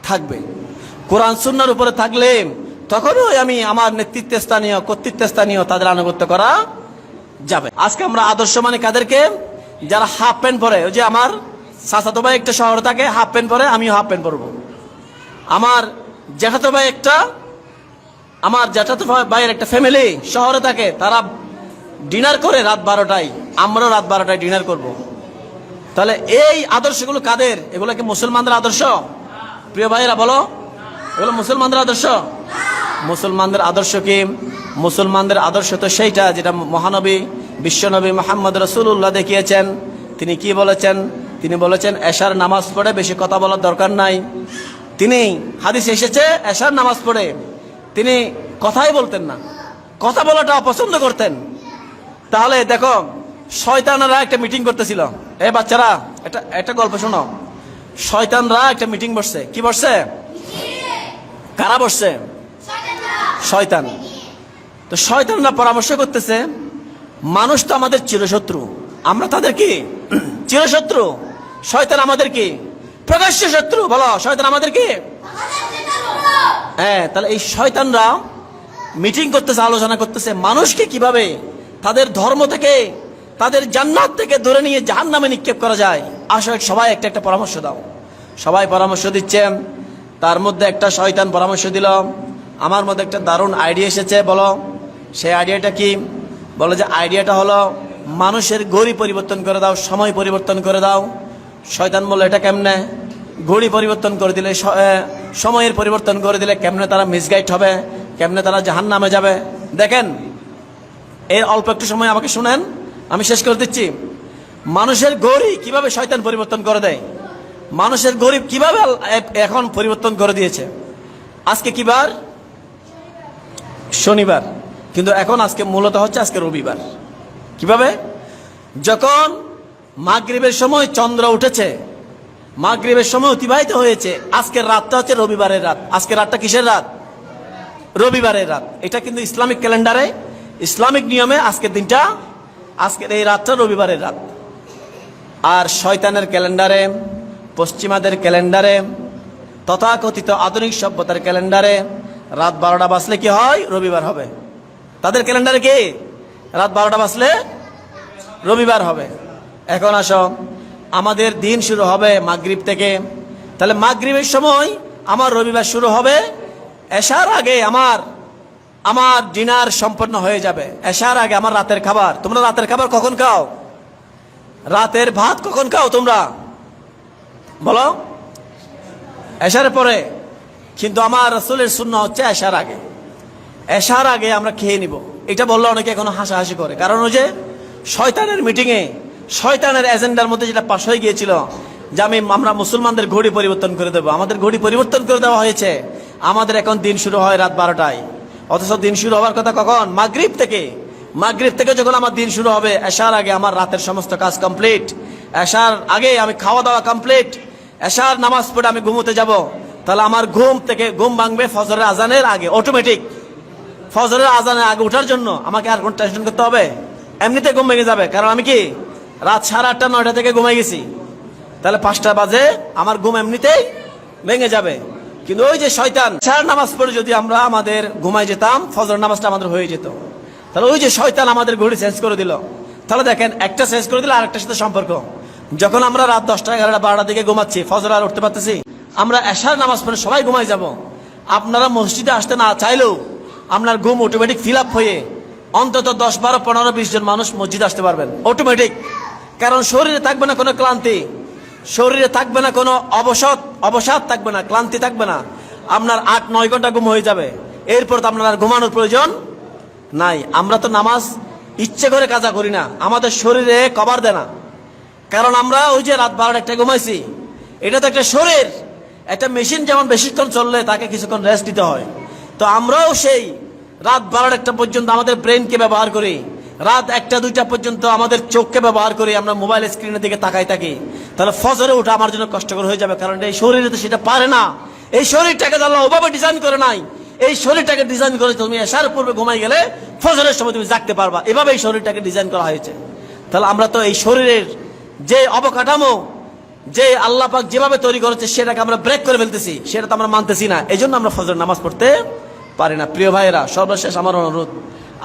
থাকবে। কোরআন সুন্নাহর উপরে থাকলে তখনই আমি আমার নেতৃত্বস্থানীয় কর্তৃত্বস্থানীয় তাদের আনুগত্য করা যাবে। আজকে আমরা আদর্শ মানে কাদেরকে? যারা হাফ প্যান্ট পরে। ওই যে আমার চাচাতো ভাই একটা শহরে থাকে, হাফ প্যান্ট পরে, আমিও হাফ প্যান্ট পরবো। আমার জ্যাঠাতো ভাই একটা, আমার জ্যাঠাতো ভাইয়ের একটা ফ্যামিলি শহরে থাকে, তারা ডিনার করে রাত 12টায়, আমরাও রাত 12টায় ডিনার করব। তাহলে এই আদর্শগুলো কাদের? এগুলো কি মুসলমানদের আদর্শ? প্রিয় ভাইয়েরা বলো, এগুলো মুসলমানদের আদর্শ? মুসলমানদের আদর্শ কি? মুসলমানদের আদর্শ তো সেইটা যেটা মহানবী বিশ্বনবী মুহাম্মদ রাসূলুল্লাহ দেখিয়েছেন। তিনি কি বলেছেন? তিনি বলেছেন এশার নামাজ পড়ে বেশি কথা বলার দরকার নাই। তিনি হাদিসে এসেছে এশার নামাজ পড়ে তিনি কথাই বলতেন না, কথা বলাটা অপছন্দ করতেন। তাহলে দেখো, শয়তানরা একটা মিটিং করতেছিল। এ বাচ্চারা একটা গল্প শোনো। শয়তানরা একটা মিটিং বসছে। কি বসছে? কারা বসছে? শয়তান। তো শয়তানরা পরামর্শ করতেছে, মানুষ তো আমাদের চিরশত্রু, আমরা তাদের কি চিরশত্রু? শয়তান আমাদের কি প্রকাশ্য শত্রু? বলো, শয়তান আমাদের কি? হ্যাঁ। তাহলে এই শয়তানরা মিটিং করতেছে, আলোচনা করতেছে মানুষকে কিভাবে তাদের ধর্ম থেকে, তাদের জান্নাত থেকে ধরে নিয়ে জাহান্নামে নিক্ষেপ করা যায়। আসলে সবাই একটা একটা পরামর্শ দাও। সবাই পরামর্শ দিচ্ছে। তার মধ্যে একটা শয়তান পরামর্শ দিল, আমার মধ্যে একটা দারুণ আইডিয়া এসেছে। বলো, সেই আইডিয়াটা কি? বলো যে আইডিয়াটা হলো মানুষের ঘড়ি পরিবর্তন করে দাও, সময় পরিবর্তন করে দাও। শয়তান বলল, এটা কেমনে? ঘড়ি পরিবর্তন করে দিলে, সময়ের পরিবর্তন করে দিলে কেমনে তারা মিসগাইড হবে, কেমনে তারা জাহান্নামে যাবে? দেখেন, এর অল্প একটু সময় আমাকে শুনেন, আমি শেষ করে দিচ্ছি। মানুষের ঘড়ি কিভাবে শয়তান পরিবর্তন করে দেয়, মানুষের ঘড়ি কিভাবে এখন পরিবর্তন করে দিয়েছে। আজকে কি বার? শনিবার। কিন্তু এখন আজকে মূলত হচ্ছে আজকে রবিবার। কিভাবে? যখন মাগরিবের সময় চন্দ্র উঠেছে, মাগরিবের সময় অতিবাহিত হয়েছে, আজকের রাতটা হচ্ছে রবিবারের রাত। আজকের রাতটা কিসের রাত? রবিবারের রাত। এটা কিন্তু ইসলামিক ক্যালেন্ডারে, ইসলামিক নিয়মে আজকের দিনটা, আজকের এই রাতটা রবিবারের রাত। আর শয়তানের ক্যালেন্ডারে, পশ্চিমাদের ক্যালেন্ডারে, তথাকথিত আধুনিক সভ্যতার ক্যালেন্ডারে রাত 12টা বাজলে কি হয়? রবিবার হবে। তাদের ক্যালেন্ডারে কি? রাত 12টা বাজলে রবিবার হবে। এখন আসো, আমাদের দিন শুরু হবে মাগরিব থেকে। তাহলে মাগরিবের সময় আমার রবিবার শুরু হবে, এশার আগে আমার ডিনার সম্পন্ন হয়ে যাবে। এশার আগে আমার রাতের খাবার। তোমরা রাতের খাবার কখন খাও? রাতের ভাত কখন খাও তোমরা? বলো, এশারের পরে। কিন্তু আমার রাসূলের সুন্নাহ হচ্ছে এশার আগে। এশার আগে আমরা খেয়ে নিব। এটা বললে অনেকে এখনো হাসাহাসি করে, কারণ ওই যে শয়তানের মিটিংয়ে, শয়তানের এজেন্ডার মধ্যে যেটা পাশ হয়ে গিয়েছিল যে আমরা মুসলমানদের ঘড়ি পরিবর্তন করে দেবো। আমাদের ঘড়ি পরিবর্তন করে দেওয়া হয়েছে। আমাদের এখন দিন শুরু হয় রাত 12টায়, অথচ দিন শুরু হওয়ার কথা কখন? মাগরিব থেকে। মাগরিব থেকে যখন আমার দিন শুরু হবে, এশার আগে আমার রাতের সমস্ত কাজ কমপ্লিট, এশার আগে আমি খাওয়া দাওয়া কমপ্লিট, এশার নামাজ পড়ে আমি ঘুমোতে যাব। তাহলে আমার ঘুম ভাঙবে ফজরের আজানের আগে, অটোমেটিক। ফজরের আজানের আগে ওঠার জন্য আমাকে আর কোন টেনশন করতে হবে? এমনিতে ঘুম ভেঙে যাবে, কারণ আমি কি রাত 8:30 9টা থেকে ঘুমাই গেছি। তাহলে 5টা বাজে আমার ঘুম এমনিতেই ভেঙে যাবে। কিন্তু ওই যে শয়তান, এশার নামাজ পড়ে যদি আমরা আমাদের ঘুমাই যেতাম, ফজর নামাজটা আমাদের হয়ে যেত। তাহলে ওই যে শয়তান আমাদের ঘড়ি চেঞ্জ করে দিল, তাহলে দেখেন একটা চেঞ্জ করে দিল আরেকটার সাথে সম্পর্ক। যখন আমরা রাত 10টা 11টা 12টার দিকে ঘুমাচ্ছি, ফজর আর উঠতে পারতেছি, আমরা এশার নামাজ পড়ে সবাই ঘুমাই যাব, আপনারা মসজিদে আসতে না চাইলেও আপনার ঘুম অটোমেটিক ফিল আপ হয়ে অন্তত 10 12 15 20 জন মানুষ মসজিদে আসতে পারবেন অটোমেটিক। কারণ শরীরে থাকবে না কোনো ক্লান্তি, শরীরে থাকবে না কোনো অবসাদ থাকবে না, ক্লান্তি থাকবে না, আপনার 8-9 ঘন্টা ঘুম হয়ে যাবে। এরপর তো আপনার আর ঘুমানোর প্রয়োজন নাই। আমরা তো নামাজ ইচ্ছে করে কাজা করি না, আমাদের শরীরে কভার দেয় না। কারণ আমরা ওই যে রাত 12টা 1টায় ঘুমাইছি, এটা তো একটা শরীর, একটা মেশিন যেমন বেশিক্ষণ চললে তাকে কিছুক্ষণ রেস্ট দিতে হয়। তো আমরাও সেই রাত 12টা 1টা পর্যন্ত আমাদের ব্রেনকে ব্যবহার করি, রাত 1টা 2টা পর্যন্ত আমাদের চোখকে ব্যবহার করি, আমরা মোবাইল স্ক্রিনের দিকে তাকাই থাকি। তাহলে ফজরে ওঠা আমার জন্য কষ্টকর হয়ে যাবে, কারণ এই শরীরে তো সেটা পারে না। এই শরীরটাকে আল্লাহ ওভাবে ডিজাইন করে নাই, এই শরীরটাকে ডিজাইন করে তুমি এশার পূর্বে ঘুমাই গেলে ফজরের সময় তুমি জাগতে পারবা, এভাবে এই শরীরটাকে ডিজাইন করা হয়েছে। তাহলে আমরা তো এই শরীরের যে অবকাঠামো, যে আল্লাহ পাক যেভাবে তৈরি করেছে সেটাকে আমরা ব্রেক করে ফেলতেছি, সেটা তো আমরা মানতেছি না, এই জন্য আমরা ফজর নামাজ পড়তে পারি না। প্রিয় ভাইয়েরা, সর্বশেষ আমার অনুরোধ,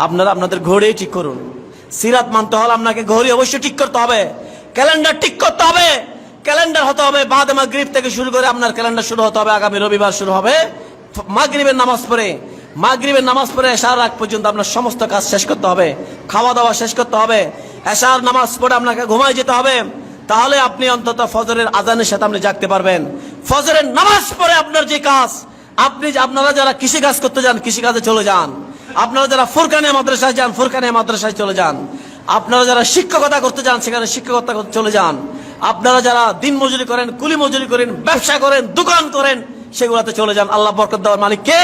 আপনারা আপনাদের ঘড়ি ঠিক করুন। সিরাত মানতে হলে আপনাকে ঘড়ি অবশ্যই ঠিক করতে হবে, ক্যালেন্ডার ঠিক করতে হবে। ক্যালেন্ডার হতে হবে বাদে মাগরিব থেকে শুরু করে, আপনার ক্যালেন্ডার শুরু হতে হবে আগামী রবিবার শুরু হবে মাগরিবের নামাজ পড়ে। মাগরিবের নামাজ পড়ে এশার আগ পর্যন্ত আপনার সমস্ত কাজ শেষ করতে হবে, খাওয়া দাওয়া শেষ করতে হবে, এশার নামাজ পড়ে আপনাকে ঘুমায় যেতে হবে। তাহলে আপনি অন্তত ফজরের আজানের সাথে আপনি জাগতে পারবেন। ফজরের নামাজ পড়ে আপনার যে কাজ, আপনারা যারা কৃষি কাজ করতে যান কৃষি কাজে চলে যান, আপনারা যারা ফুরকানে মাদ্রাসায় যান ফুরকানে মাদ্রাসায় চলে যান, আপনারা যারা শিক্ষকতা করতে যান সেখানে শিক্ষকতা করতে চলে যান, আপনারা যারা দিন মজুরি করেন, কুলি মজুরি করেন, ব্যবসা করেন, দোকান করেন, সেগুলোতে চলে যান। আল্লাহ বরকত দেওয়ার মালিক কে?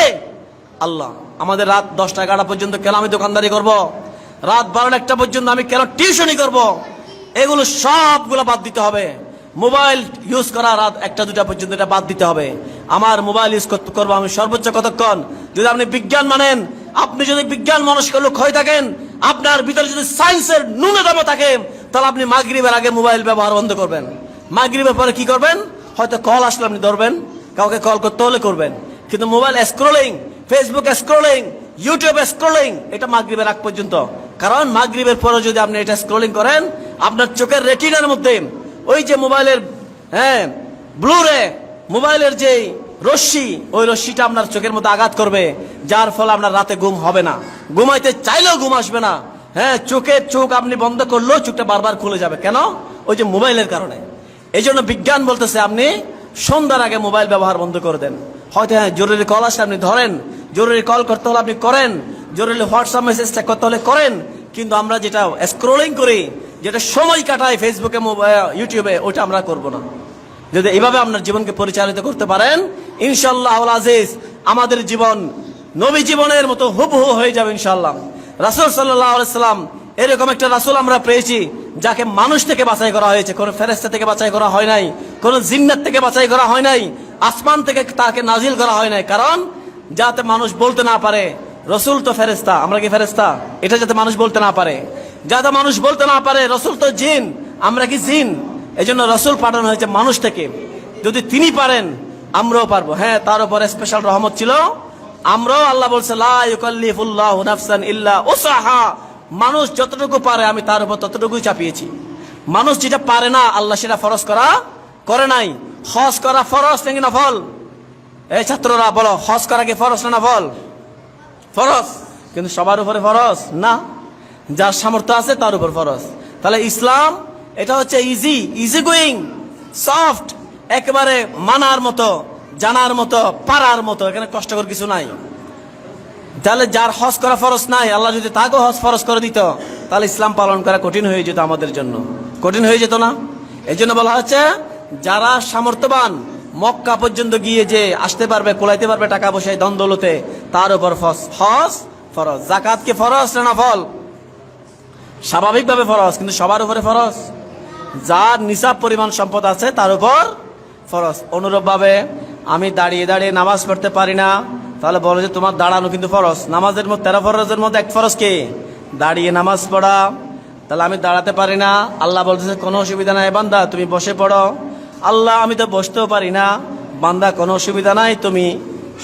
আল্লাহ। আমাদের রাত 10টা 11টা পর্যন্ত কেন আমি দোকানদারি করব? রাত 12টা 1টা পর্যন্ত আমি কেন টিউশনি করব? এগুলো সবগুলো বাদ দিতে হবে। মোবাইল ইউজ করা রাত 1টা 2টা পর্যন্ত এটা বাদ দিতে হবে। আমার মোবাইল ইউজ করবো আমি সর্বোচ্চ কতক্ষণ? যদি আপনি বিজ্ঞান মানেন, আপনি যদি বিজ্ঞান মনস্ক লোক হয়ে থাকেন, আপনার ভিতরে যদি সায়েন্সের ন্যূনতম থাকে, তাহলে আপনি মাগরিবের আগে মোবাইল ব্যবহার বন্ধ করবেন। মাগরিবের পরে কি করবেন? হয়তো কল আসলে আপনি ধরবেন, কাউকে কল করতে হলে করবেন, কিন্তু mobile scrolling, Facebook scrolling, YouTube scrolling, এটা মাগরিবের আগ পর্যন্ত। কারণ মাগরিবের পরে যদি আপনি এটা স্ক্রলিং করেন, আপনার চোখের রেটিনার মধ্যে ওই যে মোবাইলের ব্লুরে মোবাইলের যে রশ্মি, ওই রশ্মিটা আপনার চোখের মধ্যে আঘাত করবে, যার ফলে আপনার রাতে ঘুম হবে না, ঘুমাইতে চাইলেও ঘুম আসবে না। চোখ আপনি বন্ধ করলেও চোখটা বারবার খুলে যাবে। কেন? ওই যে মোবাইলের কারণে। এই জন্য বিজ্ঞান বলতেছে আপনি সন্ধ্যার আগে মোবাইল ব্যবহার বন্ধ করে দেন। হয়তো জরুরি কল আসলে আপনি ধরেন, জরুরি কল করতে হলে আপনি করেন, জরুরি হোয়াটসঅ্যাপ মেসেজ চেক করতে হলে করেন, কিন্তু আমরা যেটা স্ক্রলিং করি, যেটা সময় কাটাই ফেসবুকে, ইউটিউবে, ওটা আমরা করব না। যদি এইভাবে আপনার জীবনকে পরিচালিত করতে পারেন, ইনশাআল্লাহ আল আজিজ আমাদের জীবন নবী জীবনের মতো হুবহু হয়ে যাবে ইনশাআল্লাহ। রাসূল সাল্লাল্লাহু আলাইহি সাল্লাম এরকম একটা রাসূল আমরা পেয়েছি যাকে মানুষ থেকে বাছাই করা হয়েছে, কোনো ফেরেশতা থেকে বাছাই করা হয় নাই, কোনো জিন্নাত থেকে বাছাই করা হয় নাই, আসমান থেকে তাকে নাজিল করা হয় নাই। কারণ যাতে মানুষ বলতে না পারে রসুল তো ফেরেশতা, আমরা কি ফেরেশতা, এটা যাতে মানুষ বলতে না পারে, যাতে মানুষ বলতে না পারে রসুল তো জিন, আমরা কি জিন। এই জন্য রসুল পাঠানো হয়েছে মানুষ থেকে। যদি তিনি পারেন আমরাও পারবো। তার উপরে স্পেশাল রহমত ছিল, আমরাও আল্লাহ বলছে লা ইউকাল্লিফুল্লাহু নাফসান ইল্লা উসআহা, মানুষ যতটুকু পারে আমি তার উপর ততটুকুই চাপিয়েছি। মানুষ যেটা পারে না আল্লাহ সেটা ফরজ করে নাই। হজ করা ফরজ নাকি নফল? এই ছাত্ররা বলো, হজ করা কি ফরজ না নফল? ফরজ। কিন্তু সবার উপরে ফরজ না, যার সামর্থ্য আছে তার উপর ফরজ। তাহলে ইসলাম এটা হচ্ছে ইজি গোয়িং, সফট, একেবারে মানার মতো, জানার মতো, পারার মতো, এখানে কষ্টকর কিছু নাই। তাহলে যার হজ করা ফরজ নাই, আল্লাহ যদি তাকেও হজ ফরজ করে দিত, তাহলে ইসলাম পালন করা কঠিন হয়ে যেত, আমাদের জন্য কঠিন হয়ে যেত না? এই জন্য বলা হচ্ছে যারা সামর্থ্যবান মক্কা পর্যন্ত গিয়ে যে আসতে পারবে, কোলাইতে পারবে টাকা পয়সায় ধন দৌলতে, তার উপর হজ ফরজ। যাকাত কি ফরজ না নফল? স্বাভাবিকভাবে ফরজ, কিন্তু সবার উপরে ফরজ। যার নিসাব পরিমাণ সম্পদ আছে তার উপর ফরজ। অনুরূপভাবে আমি দাঁড়িয়ে দাঁড়িয়ে নামাজ পড়তে পারি না, তাহলে বলো যে তোমার দাঁড়ানো কিন্তু ফরজ। নামাজের মধ্যে 13 ফরজের মধ্যে এক ফরজ কি? দাঁড়িয়ে নামাজ পড়া। তাহলে আমি দাঁড়াতে পারি না, আল্লাহ বলতেছে কোনো অসুবিধা নাই বান্দা তুমি বসে পড়ো। আল্লাহ আমি তো বসতেও পারি না, বান্দা কোনো অসুবিধা নাই তুমি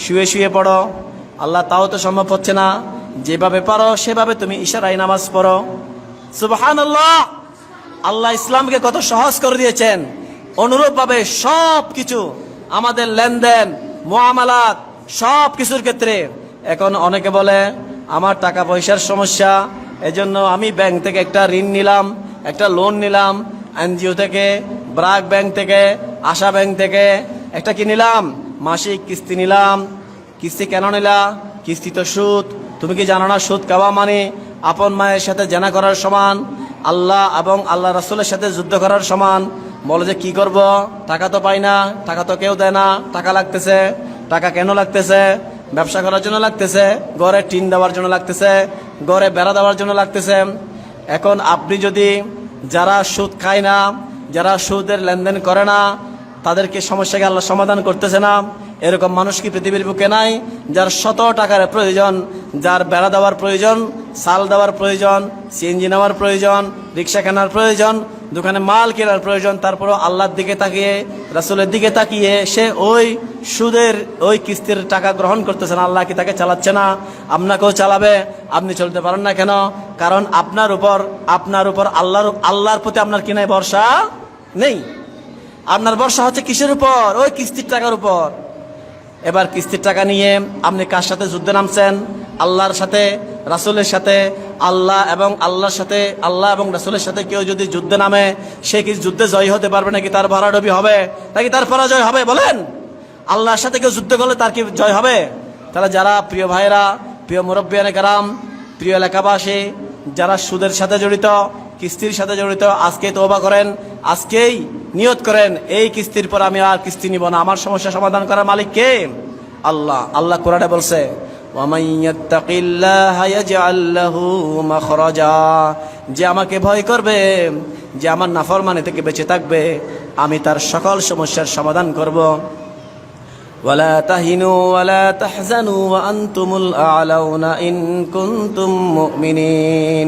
শুয়ে শুয়ে পড়ো। আল্লাহ তাও তো সম্ভব হচ্ছে না, যেভাবে পারো সেভাবে তুমি ইশারায় নামাজ পড়ো। সুবহানাল্লাহ। আল্লাহ ইসলামকে কত সহজ করে দিয়েছেন। অনুরূপভাবে সব কিছু আমাদের লেনদেন মুআমালাত সব কিছুর ক্ষেত্রে এখন অনেকে বলে আমার টাকা পয়সার সমস্যা, এজন্য আমি ব্যাংক থেকে একটা ঋণ নিলাম, একটা লোন নিলাম, এনজিও থেকে, ব্র্যাক ব্যাংক থেকে, আশা ব্যাংক থেকে একটা কি নিলাম, মাসিক কিস্তি নিলাম। কিস্তি কেন নিলা? কিস্তি তো সুদ। তুমি কি জানো না সুদ খাওয়া মানে আপন মায়ের সাথে জেনা করার সমান, আল্লাহ এবং আল্লাহ রাসূলের সাথে যুদ্ধ করার সমান। বলে যে কি করব, টাকা তো পাই না, টাকা তো কেউ দেয় না, টাকা লাগতেছে। টাকা কেন লাগতেছে? ব্যবসা করার জন্য লাগতেছে, ঘরে টিন দেওয়ার জন্য লাগতেছে, ঘরে বেড়া দেওয়ার জন্য লাগতেছে। এখন আপনি যদি যারা সুদ খায় না, যারা সুদের লেনদেন করে না, তাদেরকে সমস্যাকে আল্লাহ সমাধান করতেছে না, এরকম মানুষ কি পৃথিবীর বুকে নাই? যার শত টাকার প্রয়োজন, যার বেড়া দেওয়ার প্রয়োজন, চাল দেওয়ার প্রয়োজন, সিএনজি নেওয়ার প্রয়োজন, রিক্সা কেনার প্রয়োজন, দোকানে মাল কেনার প্রয়োজন, তারপরও আল্লাহর দিকে তাকিয়ে, রাসূলের দিকে তাকিয়ে সে ওই সুদের ওই কিস্তির টাকা গ্রহণ করতেছে না। আল্লাহ কি তাকে চালাচ্ছে না? আপনাকেও চালাবে। আপনি চলতে পারেন না কেন? কারণ আপনার উপর আল্লাহর প্রতি আপনার কি নাই? ভরসা নেই। আপনার ভরসা হচ্ছে কিসের উপর? ওই কিস্তির টাকার উপর। এবার কিস্তির টাকা নিয়ে আপনি কার সাথে যুদ্ধে নামছেন? আল্লাহর সাথে, রাসূলের সাথে। আল্লাহ এবং রাসূলের সাথে কেউ যদি যুদ্ধে নামে, সে কি যুদ্ধে জয় হতে পারবে নাকি তার ভরাডুবি হবে, নাকি তার পরাজয় হবে? বলেন। আল্লাহর সাথে কেউ যুদ্ধ করলে তার কি জয় হবে? তাহলে যারা প্রিয় ভাইরা, প্রিয় মুরব্বিয়ানে কেরাম, প্রিয় এলাকাবাসী, যারা সুদের সাথে জড়িত, কিস্তির সাথে জড়িত, আজকেই তওবা করেন, আজকেই নিয়ত করেন এই কিস্তির পর আমি আর কিস্তি নিব না। আমার সমস্যা সমাধান করার মালিক কে? আল্লাহ। আল্লাহ কোরআনে বলছে ওয়ামান ইয়াত্তাকিল্লাহা ইয়াজআল লাহু মাখরাজা, যে আমাকে ভয় করবে, যে আমার নাফরমানি থেকে বেঁচে থাকবে, আমি তার সকল সমস্যার সমাধান করব। ওয়ালা তাহিনু ওয়ালা তাহজানু ওয়া আনতুমুল আ'লাউনা ইন কুনতুম মুমিনিন।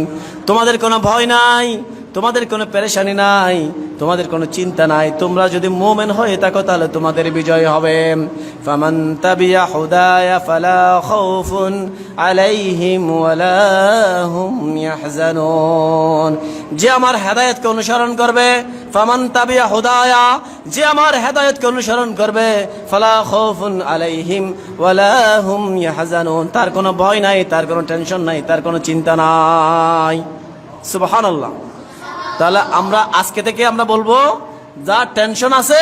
তোমাদের কোনো ভয় নাই, তোমাদের কোনো পেরেশানি নাই, তোমাদের কোনো চিন্তা নাই। তোমরা যদি মুমিন হয়ে থাকো তাহলে তোমাদের বিজয় হবে। ফামান তাবিয়া হুদায়া ফালা খাউফুন আলাইহিম ওয়ালা হুম ইয়াহজানুন। যে আমার হেদায়েতকে অনুসরণ করবে, ফামান তাবিয়া হুদায়া, যে আমার হেদায়েতকে অনুসরণ করবে, ফালা খাউফুন আলাইহিম ওয়ালা হুম ইয়াহজানুন, তার কোনো ভয় নাই, তার কোনো টেনশন নাই, তার কোনো চিন্তা নাই। সুবহানাল্লাহ। তাহলে আমরা আজকে থেকে আমরা বলবো যা টেনশন আছে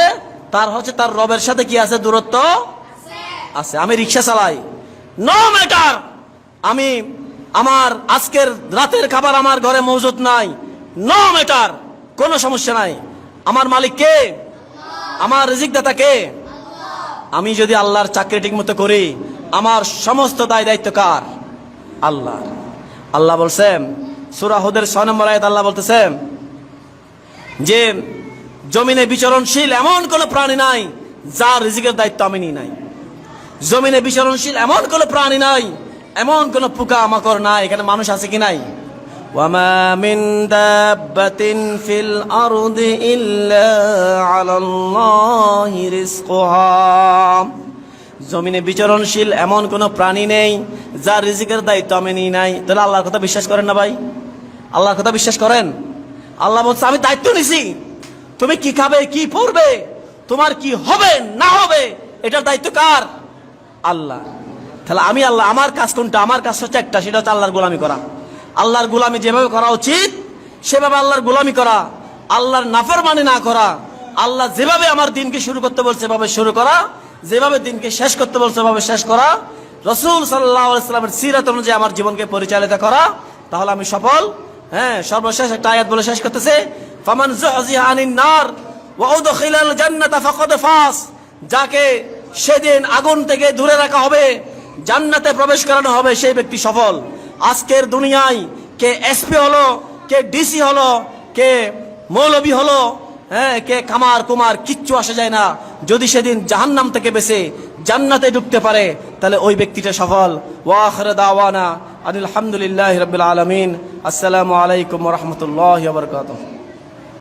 তার হচ্ছে তার রবের সাথে কি আছে? দূরত্ব আছে। আমি রিক্সা চালাই, নো ম্যাটার, আমি আমার আজকের রাতের খাবার আমার ঘরে মজুদ নাই, নো ম্যাটার, কোনো সমস্যা নাই। আমার মালিক কে? আমার রিজিক দাতা কে? আমি যদি আল্লাহর চাকরি ঠিক মতো করি, আমার সমস্ত দায় দায়িত্ব কার? আল্লাহ। আল্লাহ বলছেন সূরা হুদের 6 নম্বর আয়াত, আল্লাহ বলতেছেন যে জমিনে বিচরণশীল এমন কোন প্রাণী নাই যার রিজিকের দায়িত্ব আমি নিই নাই। জমিনে বিচরণশীল এমন কোন প্রাণী নাই, এমন কোন পোকা মাকড় নাই, এখানে মানুষ আছে কি নাই? ওয়ামা মিন দাব্বাতিন ফিল আরদি ইল্লা আলাল্লাহি রিজকুহা। জমিনে বিচরণশীল এমন কোন প্রাণী নেই যার রিজিকের দায়িত্ব আমি নিই নাই। তাহলে আল্লাহর কথা বিশ্বাস করেন না ভাই? আল্লাহর কথা বিশ্বাস করেন? আল্লাহ বলছে আমি দায়িত্ব নিছি, তুমি কি খাবে, কি পরবে, তোমার কি হবে না হবে, এটার দায়িত্ব কার? আল্লাহ। তাহলে আমি আল্লাহ, আমার কাজ কোনটা? আমার কাজ হচ্ছে একটা, সেটা হচ্ছে আল্লাহর গোলামি করা। আল্লাহর গোলামি যেভাবে করা উচিত সেভাবে আল্লাহর গোলামি করা, আল্লাহর নাফরমানি না করা। আল্লাহ যেভাবে আমার দিনকে শুরু করতে বলছে সেভাবে শুরু করা, যেভাবে দিনকে শেষ করতে বলছে সেভাবে শেষ করা, রাসূল সাল্লাল্লাহু আলাইহি ওয়াসাল্লামের সিরাত অনুযায়ী আমার জীবনকে পরিচালিত করা, তাহলে আমি সফল। হ্যাঁ, সর্বশেষ একটা আয়াত বলে শেষ করতেছে, ফামান যুহজিহা আনিন নার ওয়া উদখিলাল জান্নাতা ফাকাদ ফাস। যাকে সেদিন আগুন থেকে দূরে রাখা হবে, জান্নাতে প্রবেশ করানো হবে, সেই ব্যক্তি সফল। আজকের দুনিয়ায় কে এসপি হলো, কে ডিসি হলো, কে মৌলবী হলো, হ্যাঁ, কে কামার কুমার, কিচ্ছু আসে যায় না। যদি সেদিন জাহান্নাম থেকে বেঁচে জান্নাতে ঢুকতে পারে তাহলে ওই ব্যক্তিটা সফল। ওয়া আখিরু দাওয়ানা আলহামদুলিল্লাহি রাব্বিল আলামিন। আসসালামু আলাইকুম ওয়া রাহমাতুল্লাহি ওয়া বারাকাতুহু।